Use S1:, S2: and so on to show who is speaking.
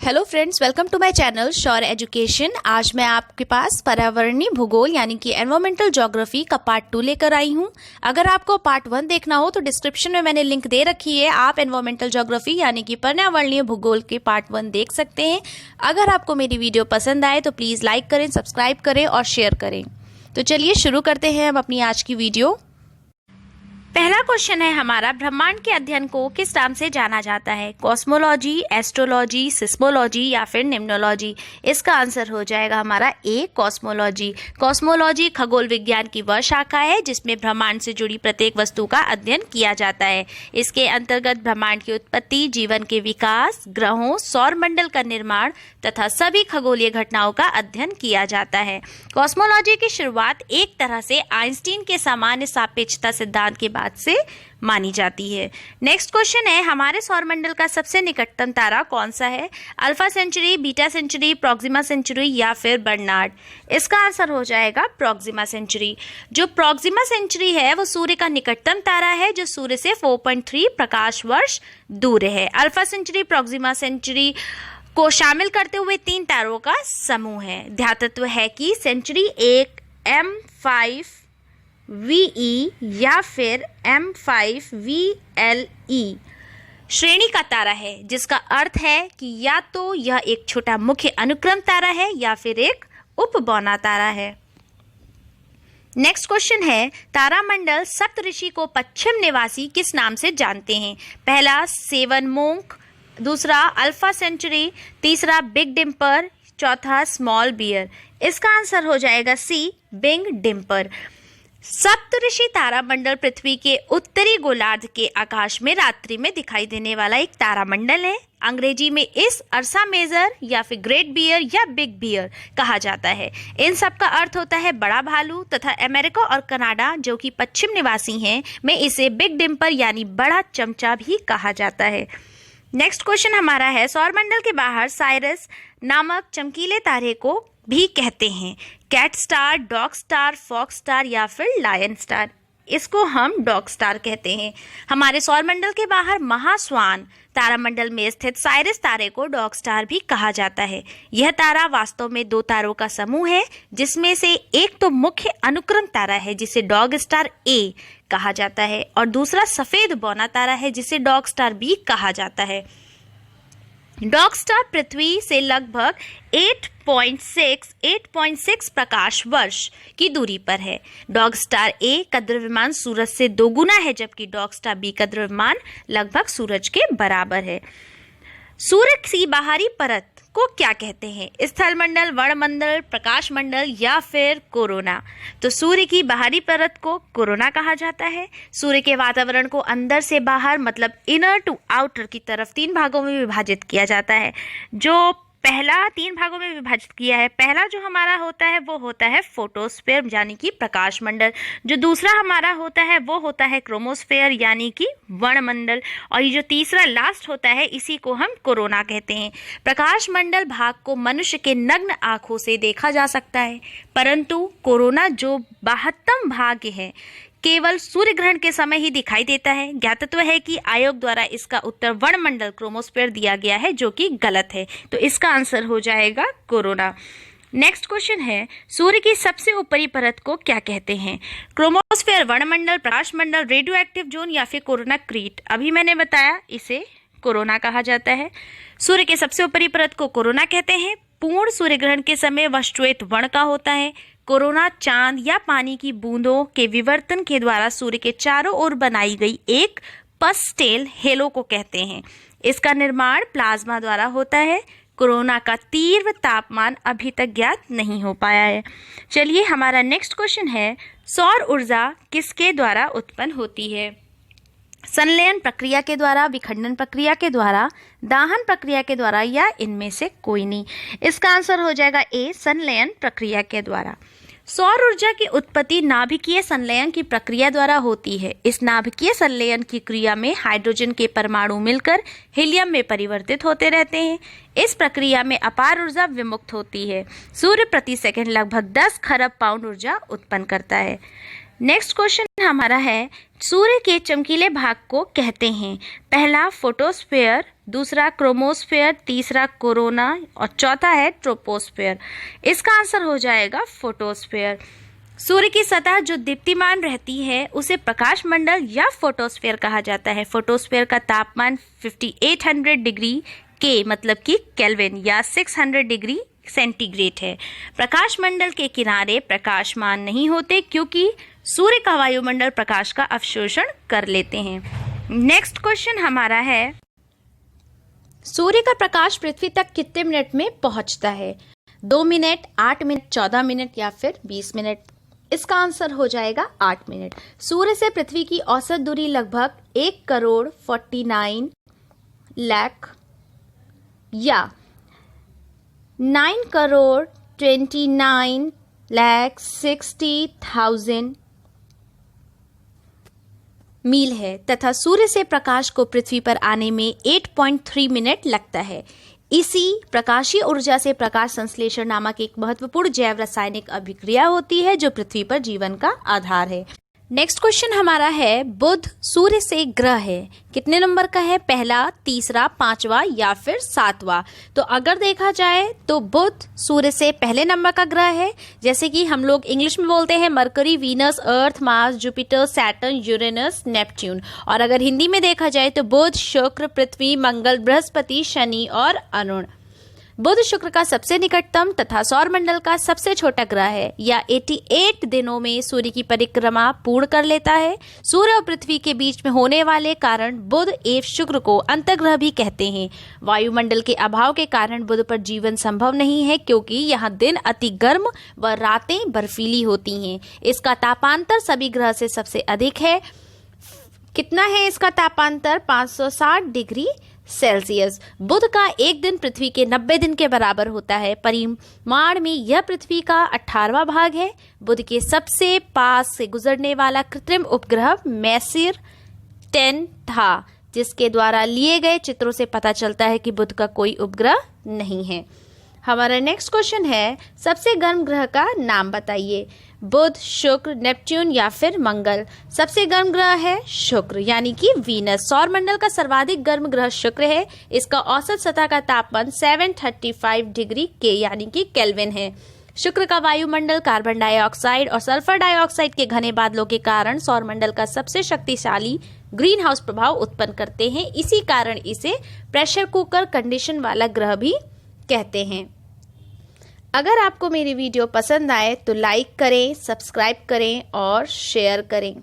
S1: Hello friends, welcome to my channel sure education. आज मैं आपके पास पर्यावरणीय भूगोल यानी कि एनवायरमेंटल ज्योग्राफी का पार्ट 2 लेकर आई हूं। अगर आपको पार्ट 1 देखना हो तो डिस्क्रिप्शन में मैंने लिंक दे रखी है, आप एनवायरमेंटल ज्योग्राफी यानी कि पर्यावरणीय भूगोल के पार्ट 1 देख सकते हैं। अगर आपको मेरी वीडियो पसंद आए तो प्लीज़ लाइक करें, सब्सक्राइब करें और शेयर करें। तो चलिए शुरू करते हैं हम अपनी आज की वीडियो। पहला क्वेश्चन है हमारा, ब्रह्मांड के अध्ययन को किस नाम से जाना जाता है? कॉस्मोलॉजी, एस्ट्रोलॉजी, सिस्मोलॉजी या फिर निम्नोलॉजी? इसका आंसर हो जाएगा हमारा ए, कॉस्मोलॉजी। कॉस्मोलॉजी खगोल विज्ञान की वह शाखा है जिसमें ब्रह्मांड से जुड़ी प्रत्येक वस्तु का अध्ययन किया जाता है। इसके अंतर्गत ब्रह्मांड की उत्पत्ति, जीवन के विकास, ग्रहों, सौर मंडल का निर्माण तथा सभी खगोलीय घटनाओं का अध्ययन किया जाता है। कॉस्मोलॉजी की शुरुआत एक तरह से आइंस्टीन के सामान्य सापेक्षता सिद्धांत के बाद से मानी जाती है। नेक्स्ट क्वेश्चन है, हमारे सौरमंडल का सबसे निकटतम तारा कौन सा है? Alpha Centauri, Beta Centauri, Proxima Centauri या फिर बर्नार्ड? इसका आंसर हो जाएगा प्रॉक्सिमा सेंचुरी। जो प्रॉक्सिमा सेंचुरी है वो सूर्य का निकटतम तारा है जो सूर्य से 4.3 प्रकाश वर्ष दूर है। अल्फा सेंचुरी, प्रॉक्सिमा सेंचुरी को शामिल करते हुए 3 तारों का समूह है। ध्यातत्व है कि सेंचुरी एक M5VE या फिर M5VLE श्रेणी का तारा है, जिसका अर्थ है कि या तो यह एक छोटा मुख्य अनुक्रम तारा है या फिर एक उपबौना तारा है। नेक्स्ट क्वेश्चन है, तारामंडल सप्तऋषि को पश्चिम निवासी किस नाम से जानते हैं? पहला सेवन मोंक, दूसरा अल्फा सेंचुरी, तीसरा बिग डिम्पर, चौथा स्मॉल बियर। इसका आंसर हो जाएगा सी, बिग डिम्पर। सप्तऋषि तारामंडल पृथ्वी के उत्तरी गोलार्ध के आकाश में रात्रि में दिखाई देने वाला एक तारामंडल है। अंग्रेजी में इस अर्सा मेजर या फिर ग्रेट बियर या बिग बियर कहा जाता है। इन सब का अर्थ होता है बड़ा भालू तथा अमेरिका और कनाडा जो कि पश्चिम निवासी हैं में इसे बिग डिम्पर यानी बड़ा चमचा भी कहा जाता है। नेक्स्ट क्वेश्चन हमारा है, सौरमंडल के बाहर साइरस नामक चमकीले तारे को भी कहते हैं। Cat star, dog star, fox star या फिर लायन स्टार? इसको हम डॉग स्टार कहते हैं। हमारे सौरमंडल के बाहर महास्वान तारामंडल में स्थित साइरस तारे को डॉग स्टार भी कहा जाता है। यह तारा वास्तव में 2 तारों का समूह है, जिसमें से एक तो मुख्य अनुक्रम तारा है जिसे डॉग स्टार ए कहा जाता है और दूसरा सफेद बौना तारा है जिसे डॉग स्टार बी कहा जाता है। डॉग स्टार पृथ्वी से लगभग 8.6 प्रकाश वर्ष की दूरी पर है। डॉग स्टार ए का द्रव्यमान सूरज से 2 गुना है, जबकि डॉग स्टार बी का द्रव्यमान लगभग सूरज के बराबर है। सूर्य की बाहरी परत को क्या कहते हैं? स्थलमंडल, वर्णमंडल, प्रकाश मंडल या फिर कोरोना? तो सूर्य की बाहरी परत को कोरोना कहा जाता है। सूर्य के वातावरण को अंदर से बाहर मतलब इनर टू आउटर की तरफ 3 भागों में विभाजित किया जाता है। जो पहला 3 भागों में विभाजित किया है, पहला जो हमारा होता है वो होता है फोटोस्फेयर यानी कि प्रकाश मंडल। जो दूसरा हमारा होता है वो होता है क्रोमोस्फेयर यानी कि वर्णमंडल, और ये जो तीसरा लास्ट होता है इसी को हम कोरोना कहते हैं। प्रकाश मंडल भाग को मनुष्य के नग्न आंखों से देखा जा सकता है, परंतु कोरोना जो बाह्यतम भाग है केवल सूर्य ग्रहण के समय ही दिखाई देता है। ज्ञातत्व है कि आयोग द्वारा इसका उत्तर वर्णमंडल क्रोमोस्फेयर दिया गया है, जो कि गलत है। तो इसका आंसर हो जाएगा कोरोना। नेक्स्ट क्वेश्चन है, सूर्य की सबसे ऊपरी परत को क्या कहते हैं? क्रोमोस्फेयर, वर्णमंडल, प्रकाश मंडल, रेडियो एक्टिव जोन या फिर कोरोना क्रीट? अभी मैंने बताया इसे कोरोना कहा जाता है। सूर्य के सबसे ऊपरी परत को कोरोना कहते हैं। पूर्ण सूर्य ग्रहण के समय वह श्वेत वर्ण का होता है। कोरोना चांद या पानी की बूंदों के विवर्तन के द्वारा सूर्य के चारों ओर बनाई गई एक पस्टेल हेलो को कहते हैं। इसका निर्माण प्लाज्मा द्वारा होता है। कोरोना का तीव्र तापमान अभी तक ज्ञात नहीं हो पाया है। चलिए हमारा नेक्स्ट क्वेश्चन है, सौर ऊर्जा किसके द्वारा उत्पन्न होती है? संलयन प्रक्रिया के द्वारा, विखंडन प्रक्रिया के द्वारा, दाहन प्रक्रिया के द्वारा या इनमें से कोई नहीं? इसका आंसर हो जाएगा ए, संलयन प्रक्रिया के द्वारा। सौर ऊर्जा की उत्पत्ति नाभिकीय संलयन की प्रक्रिया द्वारा होती है। इस नाभिकीय संलयन की क्रिया में हाइड्रोजन के परमाणु मिलकर हीलियम में परिवर्तित होते रहते हैं। इस प्रक्रिया में अपार ऊर्जा विमुक्त होती है। सूर्य प्रति सेकंड लगभग 10 खरब पाउंड ऊर्जा उत्पन्न करता है। नेक्स्ट क्वेश्चन हमारा है, सूर्य के चमकीले भाग को कहते हैं? पहला फोटोस्फेयर, दूसरा क्रोमोस्फेयर, तीसरा कोरोना और चौथा है ट्रोपोस्फेयर। इसका आंसर हो जाएगा फोटोस्फेयर। सूर्य की सतह जो दीप्तिमान रहती है उसे प्रकाश मंडल या फोटोस्फेयर कहा जाता है। फोटोस्फेयर का तापमान 5800 डिग्री के मतलब कि केल्विन या 600 डिग्री सेंटीग्रेड है। प्रकाश मंडल के किनारे प्रकाशमान नहीं होते क्योंकि सूर्य का वायुमंडल प्रकाश का अवशोषण कर लेते हैं। नेक्स्ट क्वेश्चन हमारा है, सूर्य का प्रकाश पृथ्वी तक कितने मिनट में पहुंचता है? 2 मिनट, 8 मिनट, 14 मिनट या फिर 20 मिनट? इसका आंसर हो जाएगा 8 मिनट। सूर्य से पृथ्वी की औसत दूरी लगभग 1,49 लाख या 9,29,60,000 मील है तथा सूर्य से प्रकाश को पृथ्वी पर आने में 8.3 मिनट लगता है। इसी प्रकाशीय ऊर्जा से प्रकाश संश्लेषण नामक एक महत्वपूर्ण जैव रासायनिक अभिक्रिया होती है जो पृथ्वी पर जीवन का आधार है। नेक्स्ट क्वेश्चन हमारा है, बुध सूर्य से ग्रह है, कितने नंबर का है? पहला, तीसरा, पांचवा या फिर 7वां? तो अगर देखा जाए तो बुध सूर्य से पहले नंबर का ग्रह है। जैसे कि हम लोग इंग्लिश में बोलते हैं Mercury, Venus, Earth, Mars, Jupiter, Saturn, Uranus, Neptune. और अगर हिंदी में देखा जाए तो बुध, शुक्र, पृथ्वी, मंगल, बृहस्पति, शनि और अरुण। बुध शुक्र का सबसे निकटतम तथा सौरमंडल का सबसे छोटा ग्रह है। यह 88 दिनों में सूर्य की परिक्रमा पूर्ण कर लेता है। सूर्य और पृथ्वी के बीच में होने वाले कारण बुध एवं शुक्र को अंतर्ग्रह भी कहते हैं। वायुमंडल के अभाव के कारण बुध पर जीवन संभव नहीं है क्योंकि यहाँ दिन अति गर्म व रातें बर्फीली होती हैं। इसका तापांतर सभी ग्रह से सबसे अधिक है। कितना है इसका तापांतर? 560 डिग्री सेल्सियस। बुध का एक दिन पृथ्वी के 90 दिन के बराबर होता है। परिमाण में यह पृथ्वी का 18वां भाग है। बुध के सबसे पास से गुजरने वाला कृत्रिम उपग्रह मैसिर 10 था, जिसके द्वारा लिए गए चित्रों से पता चलता है कि बुध का कोई उपग्रह नहीं है। हमारा नेक्स्ट क्वेश्चन है, सबसे गर्म ग्रह का नाम बताइए। बुध, शुक्र, नेपच्यून या फिर मंगल? सबसे गर्म ग्रह है शुक्र यानी कि वीनस। सौरमंडल का सर्वाधिक गर्म ग्रह शुक्र है। इसका औसत सतह का तापमान 735 डिग्री के यानी कि केल्विन है। शुक्र का वायुमंडल कार्बन डाइऑक्साइड और सल्फर डाइऑक्साइड के घने बादलों के कारण सौरमंडल का सबसे शक्तिशाली ग्रीन हाउस प्रभाव उत्पन्न करते हैं। इसी कारण इसे प्रेशर कुकर कंडीशन वाला ग्रह भी कहते हैं। अगर आपको मेरी वीडियो पसंद आए तो लाइक करें, सब्सक्राइब करें और शेयर करें।